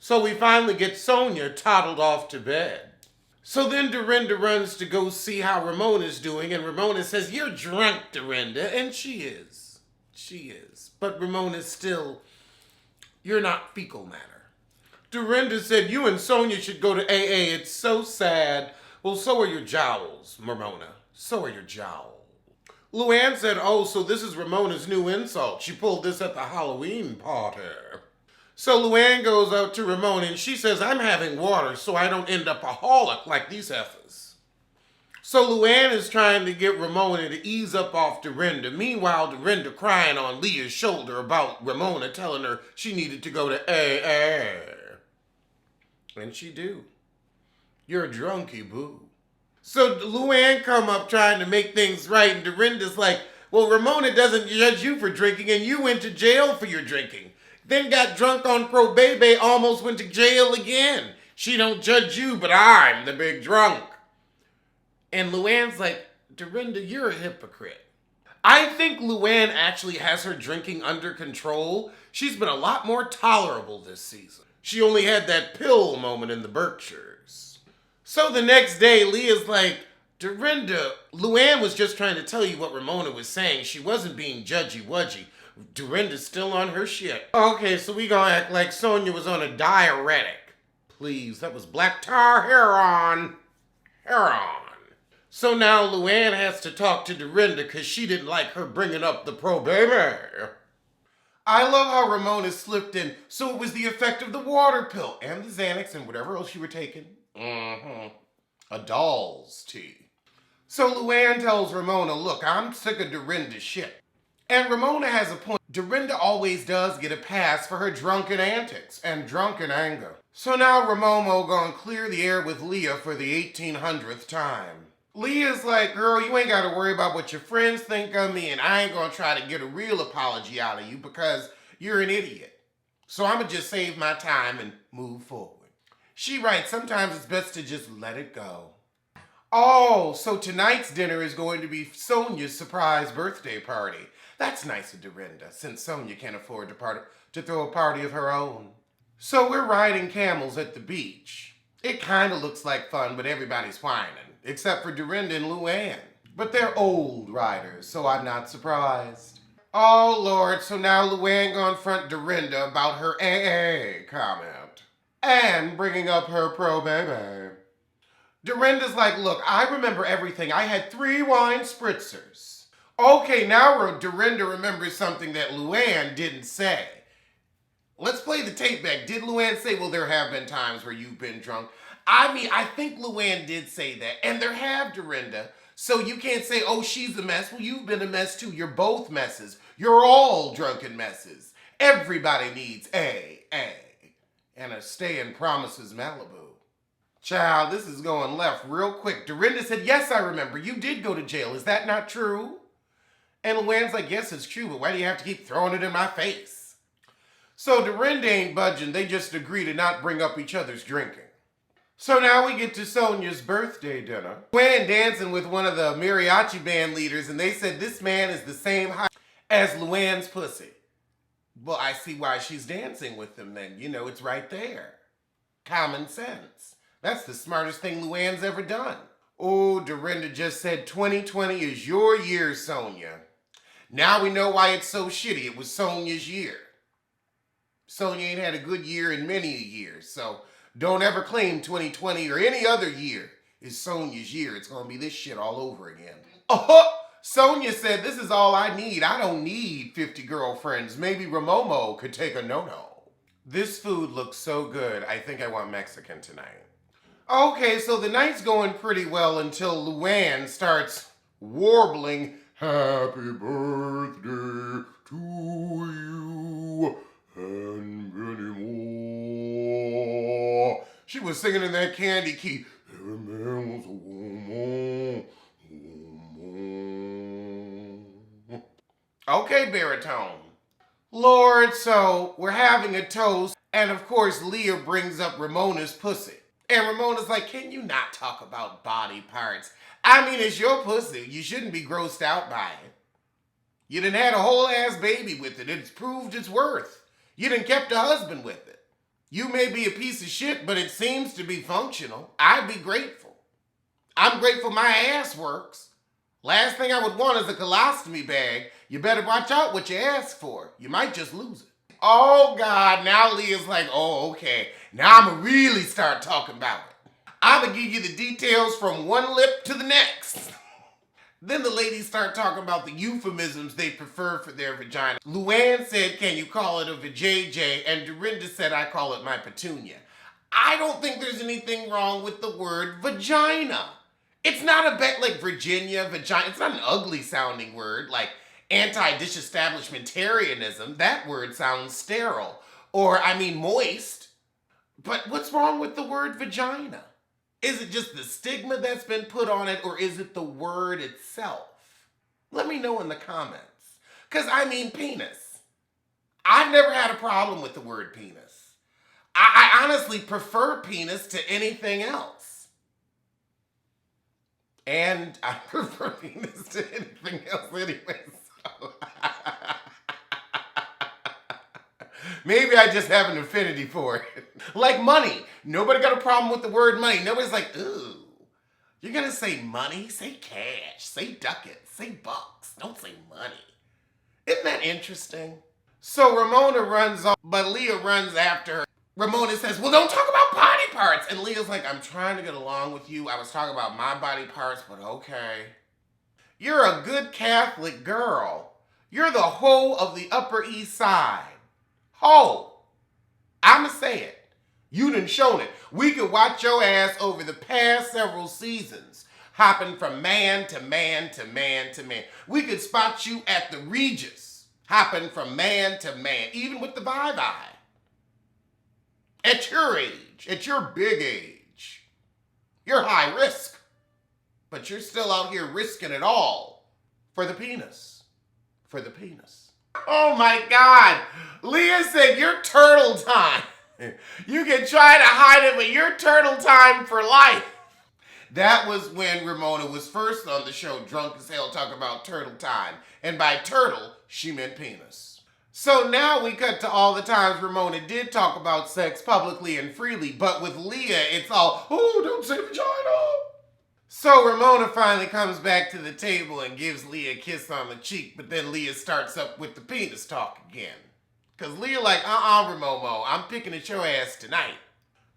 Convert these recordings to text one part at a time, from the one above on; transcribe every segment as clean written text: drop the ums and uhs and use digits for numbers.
So we finally get Sonja toddled off to bed. So then Dorinda runs to go see how Ramona's doing, and Ramona says, "You're drunk, Dorinda," and she is. She is. But Ramona's still, "You're not fecal matter." Dorinda said, "You and Sonja should go to AA. It's so sad." "Well, so are your jowls, Ramona. So are your jowls." Luann said, "Oh, so this is Ramona's new insult. She pulled this at the Halloween party." So Luann goes out to Ramona and she says, "I'm having water so I don't end up a holic like these heifers." So Luann is trying to get Ramona to ease up off Dorinda. Meanwhile, Dorinda crying on Leah's shoulder about Ramona telling her she needed to go to AA. And she do. "You're a drunkie, boo." So Luann come up trying to make things right, and Dorinda's like, "Well, Ramona doesn't judge you for drinking, and you went to jail for your drinking. Then got drunk on probate, almost went to jail again. She don't judge you, but I'm the big drunk." And Luann's like, "Dorinda, you're a hypocrite." I think Luann actually has her drinking under control. She's been a lot more tolerable this season. She only had that pill moment in the Berkshires. So the next day, Leah's like, "Dorinda, Luann was just trying to tell you what Ramona was saying. She wasn't being judgy-wudgy." Dorinda's still on her shit. "Okay, so we gonna act like Sonja was on a diuretic." Please, that was black tar heroin. Heroin. So now Luann has to talk to Dorinda because she didn't like her bringing up the pro-baby. I love how Ramona slipped in. "So it was the effect of the water pill and the Xanax and whatever else you were taking." A doll's tea. So Luann tells Ramona, "Look, I'm sick of Dorinda's shit." And Ramona has a point. Dorinda always does get a pass for her drunken antics and drunken anger. So now Ramomo gonna clear the air with Leah for the 1800th time. Leah's like, "Girl, you ain't gotta worry about what your friends think of me, and I ain't gonna try to get a real apology out of you because you're an idiot. So I'ma just save my time and move forward." She writes, "Sometimes it's best to just let it go." Oh, so tonight's dinner is going to be Sonja's surprise birthday party. That's nice of Dorinda, since Sonja can't afford to throw a party of her own. So we're riding camels at the beach. It kind of looks like fun, but everybody's whining, except for Dorinda and Luann. But they're old riders, so I'm not surprised. Oh, Lord, so now Luann gonna confront Dorinda about her AA comment. And bringing up her pro-baby. Dorinda's like, "Look, I remember everything. I had 3 wine spritzers." Okay, now Dorinda remembers something that Luann didn't say. Let's play the tape back. Did Luann say, "Well, there have been times where you've been drunk"? I mean, I think Luann did say that. And there have, Dorinda. So you can't say, "Oh, she's a mess." Well, you've been a mess too. You're both messes. You're all drunken messes. Everybody needs AA. And a stay in Promises Malibu. Child, this is going left real quick. Dorinda said, "Yes, I remember. You did go to jail. Is that not true?" And Luann's like, "Yes, it's true, but why do you have to keep throwing it in my face?" So Dorinda ain't budging. They just agree to not bring up each other's drinking. So now we get to Sonja's birthday dinner. Luann dancing with one of the mariachi band leaders, and they said this man is the same height as Luann's pussy. Well, I see why she's dancing with him then. You know, it's right there. Common sense. That's the smartest thing Luann's ever done. Oh, Dorinda just said 2020 is your year, Sonja. Now we know why it's so shitty. It was Sonja's year. Sonja ain't had a good year in many years, so don't ever claim 2020 or any other year is Sonja's year. It's going to be this shit all over again. Oh, Sonja said, "This is all I need. I don't need 50 girlfriends. Maybe Ramomo could take a no-no." This food looks so good. I think I want Mexican tonight. Okay, so the night's going pretty well until Luann starts warbling, "Happy birthday to you and many more." She was singing in that candy key. "Every man was a woman, woman." Okay, baritone. Lord, so we're having a toast, and of course Leah brings up Ramona's pussy. And Ramona's like, "Can you not talk about body parts? I mean, it's your pussy. You shouldn't be grossed out by it. You done had a whole ass baby with it. It's proved its worth. You done kept a husband with it. You may be a piece of shit, but it seems to be functional. I'd be grateful. I'm grateful my ass works. Last thing I would want is a colostomy bag. You better watch out what you ask for. You might just lose it. Oh, God. Now Leah's like, oh, okay. Now I'm going to really start talking about it. I'm going to give you the details from one lip to the next. Then the ladies start talking about the euphemisms they prefer for their vagina. Luann said, can you call it a vajayjay? And Dorinda said, I call it my petunia. I don't think there's anything wrong with the word vagina. It's not a bit like Virginia, vagina. It's not an ugly sounding word like anti-disestablishmentarianism. That word sounds sterile. Or, moist. But what's wrong with the word vagina? Is it just the stigma that's been put on it, or is it the word itself? Let me know in the comments. Because penis. I've never had a problem with the word penis. I honestly prefer penis to anything else. And I prefer penis to anything else anyway, so. Maybe I just have an affinity for it. Like money. Nobody got a problem with the word money. Nobody's like, ooh, you're gonna say money? Say cash. Say ducats. Say bucks. Don't say money. Isn't that interesting? So Ramona runs off, but Leah runs after her. Ramona says, well, don't talk about body parts. And Leah's like, I'm trying to get along with you. I was talking about my body parts, but okay. You're a good Catholic girl. You're the hoe of the Upper East Side. Ho! I'ma say it. You done shown it. We could watch your ass over the past several seasons, hopping from man to man to man to man. We could spot you at the Regis, hopping from man to man, even with the vibe eye. At your age, at your big age, you're high risk, but you're still out here risking it all for the penis. For the penis. Oh my God. Leah said, you're turtle time. You can try to hide it, but you're turtle time for life. That was when Ramona was first on the show, drunk as hell, talking about turtle time. And by turtle, she meant penis. So now we cut to all the times Ramona did talk about sex publicly and freely, but with Leah, it's all, oh, don't say vagina. So Ramona finally comes back to the table and gives Leah a kiss on the cheek, but then Leah starts up with the penis talk again. Because Leah like, Ramomo, I'm picking at your ass tonight.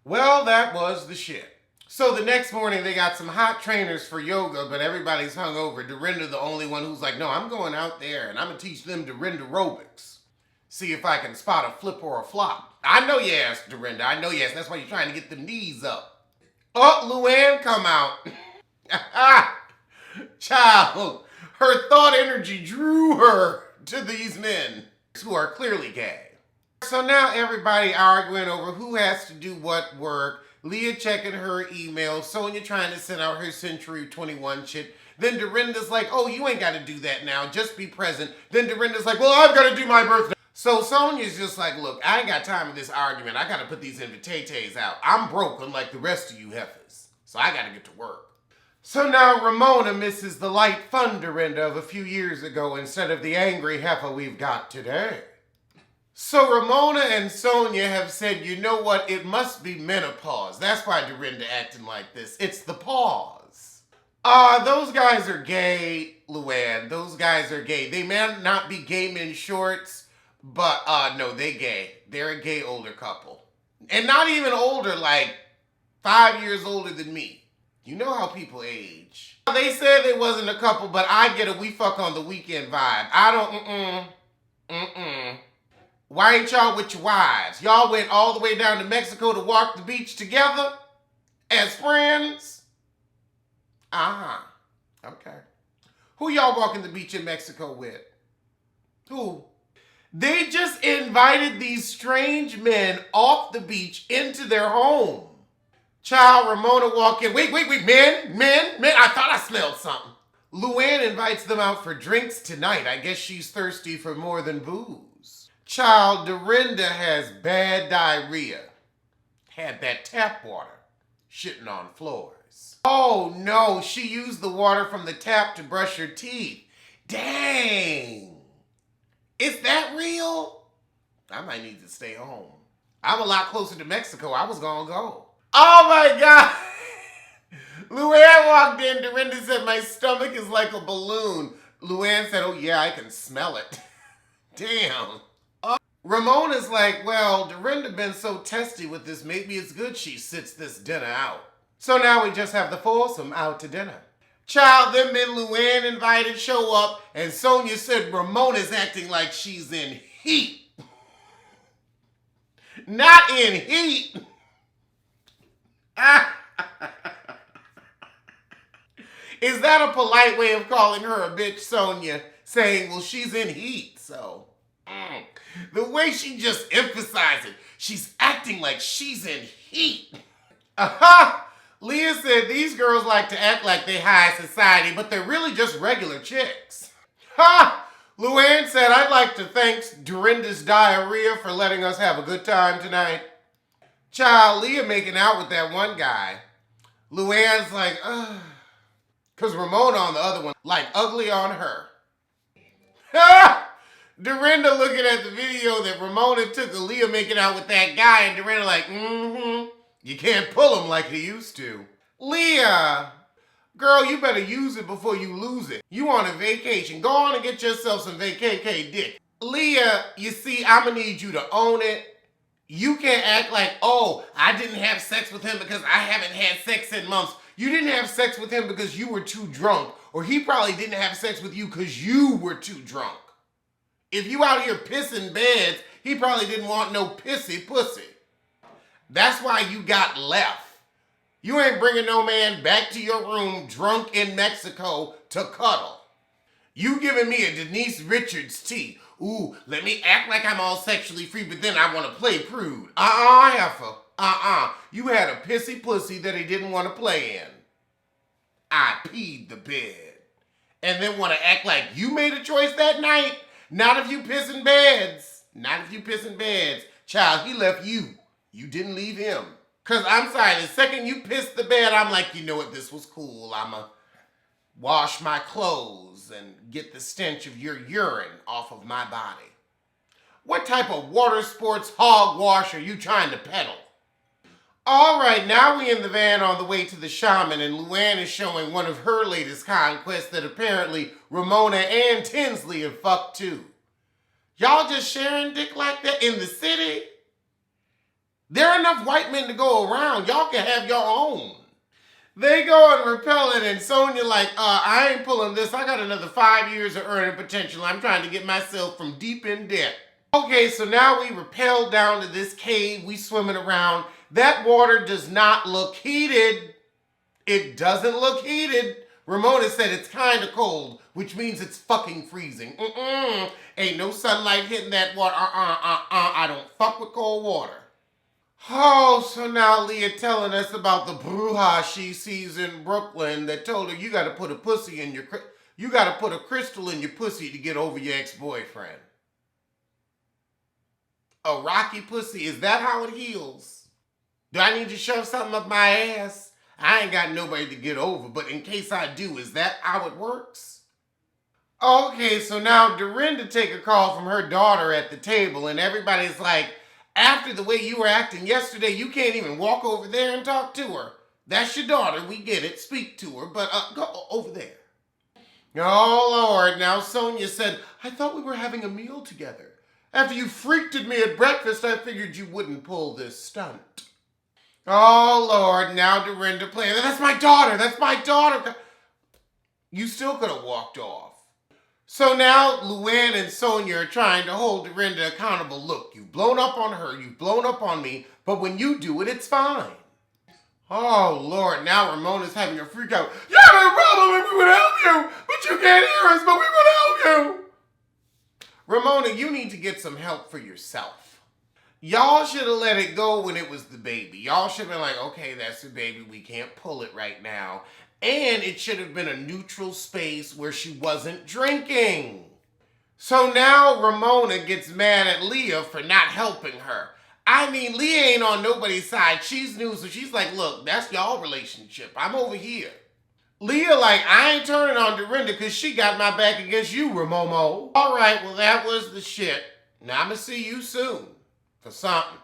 Well, that was the shit. So the next morning, they got some hot trainers for yoga, but everybody's hungover. Dorinda, the only one who's like, no, I'm going out there, and I'm going to teach them Dorinda aerobics. See if I can spot a flip or a flop. I know you asked, Dorinda. I know you asked. That's why you're trying to get them knees up. Oh, Luann come out. Child, her thought energy drew her to these men who are clearly gay. So now everybody arguing over who has to do what work. Leah checking her email. Sonja trying to send out her Century 21 shit. Then Dorinda's like, oh, you ain't got to do that now. Just be present. Then Dorinda's like, well, I've got to do my birthday. So Sonja's just like, look, I ain't got time for this argument. I got to put these invitates out. I'm broke unlike the rest of you heifers. So I got to get to work. So now Ramona misses the light fun Dorinda of a few years ago instead of the angry heifer we've got today. So Ramona and Sonja have said, you know what? It must be menopause. That's why Dorinda acting like this. It's the pause. Those guys are gay, Luann. Those guys are gay. They may not be gay men shorts, but no, they gay. They're a gay older couple. And not even older, like 5 years older than me. You know how people age. They said they wasn't a couple, but I get a we fuck on the weekend vibe. I don't, Why ain't y'all with your wives? Y'all went all the way down to Mexico to walk the beach together as friends? Okay. Who y'all walking the beach in Mexico with? Who? They just invited these strange men off the beach into their home. Child, Ramona walk in. Wait, men. I thought I smelled something. Luann invites them out for drinks tonight. I guess she's thirsty for more than booze. Child, Dorinda has bad diarrhea. Had that tap water. Shitting on floors. Oh no, she used the water from the tap to brush her teeth. Dang. Is that real? I might need to stay home. I'm a lot closer to Mexico. I was gonna go. Oh my God. Luann walked in. Dorinda said, my stomach is like a balloon. Luann said, oh yeah, I can smell it. Damn. Ramona's like, well, Dorinda been so testy with this, maybe it's good she sits this dinner out. So now we just have the foursome out to dinner. Child, them men Luann invited show up, and Sonja said Ramona's acting like she's in heat. Not in heat. Is that a polite way of calling her a bitch, Sonja? Saying, well, she's in heat, so. The way she just emphasized it, she's acting like she's in heat. Aha! Leah said these girls like to act like they high society, but they're really just regular chicks. Ha! Luann said, I'd like to thank Dorinda's diarrhea for letting us have a good time tonight. Child, Leah making out with that one guy. Luann's like, ugh. Because Ramona on the other one, like ugly on her. Ha! Dorinda looking at the video that Ramona took of Leah making out with that guy, and Dorinda like, you can't pull him like you used to. Leah, girl, you better use it before you lose it. You on a vacation. Go on and get yourself some vacay dick. Leah, you see, I'm gonna need you to own it. You can't act like, oh, I didn't have sex with him because I haven't had sex in months. You didn't have sex with him because you were too drunk, or he probably didn't have sex with you because you were too drunk. If you out here pissing beds, he probably didn't want no pissy pussy. That's why you got left. You ain't bringing no man back to your room drunk in Mexico to cuddle. You giving me a Denise Richards tea. Ooh, let me act like I'm all sexually free, but then I want to play prude. Heifer. You had a pissy pussy that he didn't want to play in. I peed the bed. And then want to act like you made a choice that night? Not if you pissing beds. Not if you pissing beds. Child, he left you. You didn't leave him. Because I'm sorry, the second you pissed the bed, I'm like, you know what, this was cool. I'ma wash my clothes and get the stench of your urine off of my body. What type of water sports hogwash are you trying to peddle? All right, now we in the van on the way to the shaman, and Luann is showing one of her latest conquests that apparently Ramona and Tinsley have fucked too. Y'all just sharing dick like that in the city? There are enough white men to go around. Y'all can have your own. They go and repel it, and Sonja like, I ain't pulling this. I got another 5 years of earning potential. I'm trying to get myself from deep in debt. Okay, so now we rappel down to this cave. We swimming around. That water does not look heated. It doesn't look heated. Ramona said it's kind of cold, which means it's fucking freezing. Ain't no sunlight hitting that water. I don't fuck with cold water. Oh, so now Leah telling us about the bruja she sees in Brooklyn that told her you got to put a pussy in you got to put a crystal in your pussy to get over your ex-boyfriend. A rocky pussy, is that how it heals? Do I need to shove something up my ass? I ain't got nobody to get over, but in case I do, is that how it works? Okay, so now Dorinda take a call from her daughter at the table, and everybody's like, after the way you were acting yesterday, you can't even walk over there and talk to her. That's your daughter, we get it, speak to her, but go over there. Oh, Lord, now Sonja said, I thought we were having a meal together. After you freaked at me at breakfast, I figured you wouldn't pull this stunt. Oh, Lord, now Dorinda playing, that's my daughter. You still could have walked off. So now Luann and Sonja are trying to hold Dorinda accountable. Look, you've blown up on her, you've blown up on me, but when you do it, it's fine. Oh, Lord, now Ramona's having a freak out. You have a problem and we would help you, but you can't hear us, but we would help you. Ramona, you need to get some help for yourself. Y'all should have let it go when it was the baby. Y'all should have been like, okay, that's the baby. We can't pull it right now. And it should have been a neutral space where she wasn't drinking. So now Ramona gets mad at Leah for not helping her. I mean, Leah ain't on nobody's side. She's new, so she's like, look, that's y'all relationship. I'm over here. Leah like, I ain't turning on Dorinda because she got my back against you, Ramomo. All right, well, that was the shit. Now I'm going to see you soon for something.